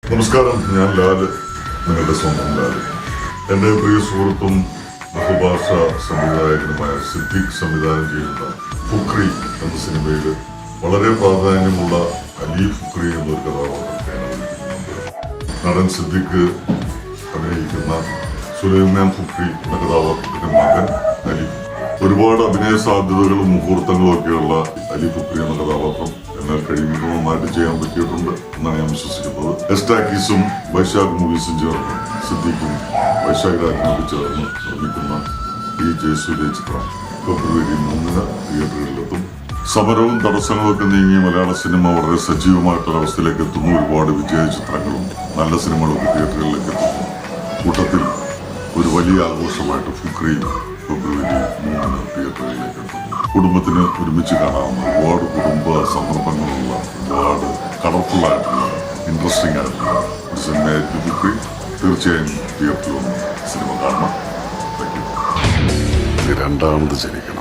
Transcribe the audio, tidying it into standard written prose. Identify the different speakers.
Speaker 1: നമസ്കാരം, ഞാൻ ലാല്, നിങ്ങളുടെ സ്വന്തം ലാല്. എൻ്റെ പ്രിയ സുഹൃത്തും ബഹുഭാഷാ സംവിധായകനുമായ സിദ്ദിഖ് സംവിധാനം ചെയ്യുന്ന ഫുക്രി എന്ന സിനിമയിൽ വളരെ പ്രാധാന്യമുള്ള അലി ഫുക്രി എന്നൊരു കഥാപാത്രത്തെയാണ് അവതരിപ്പിക്കുന്നത്. നടൻ സിദ്ദിഖ് അഭിനയിക്കുന്ന സുലൈമാൻ ഫുക്രി എന്ന കഥാപാത്രത്തിന്റെ മകൻ അലി. ഒരുപാട് അഭിനയ സാധ്യതകളും മുഹൂർത്തങ്ങളും ഒക്കെയുള്ള അലി ഫുക്രി എന്ന കഥാപാത്രം എന്നാൽ കഴിയുമ്പോൾ നന്നായിട്ട് ചെയ്യാൻ പറ്റിയിട്ടുണ്ട് എന്നാണ് ഞാൻ വിശ്വസിക്കുന്നത്. എസ്റ്റാക്കീസും വൈശാഖ് മൂവീസും ചേർന്ന് സിദ്ദിഖും വൈശാഖ് രാജിനോട് ചേർന്ന് നിർമ്മിക്കുന്ന ഈ ജയസൂര്യ ചിത്രം ഫെബ്രുവരി 3 തിയേറ്ററുകളിലെത്തും. സമരവും തടസ്സങ്ങളൊക്കെ നീങ്ങിയ മലയാള സിനിമ വളരെ സജീവമായിട്ടൊരവസ്ഥയിലേക്ക് എത്തുന്നു. ഒരുപാട് വിജയ ചിത്രങ്ങളും നല്ല സിനിമകളൊക്കെ തിയേറ്ററുകളിലേക്ക് എത്തുന്നു. കൂട്ടത്തിൽ ഒരു വലിയ ആഘോഷമായിട്ട് ഫുക്രി ഫെബ്രുവരി 3 തിയേറ്ററുകളിലേക്ക് എത്തുന്നു. കുടുംബത്തിന് ഒരുമിച്ച് കാണാവുന്ന ഒരുപാട് കുടുംബ സന്ദർഭങ്ങളുള്ള ഒരുപാട് കളർഫുള്ളായിട്ടുള്ള ഇൻട്രസ്റ്റിംഗ് ആയിട്ടുള്ള ഒരു സിനിമയായിരിക്കും ഫുക്രി. തീർച്ചയായും തിയേറ്ററിൽ വന്ന് സിനിമ കാണണം. രണ്ടാമത് ജനിക്കണം.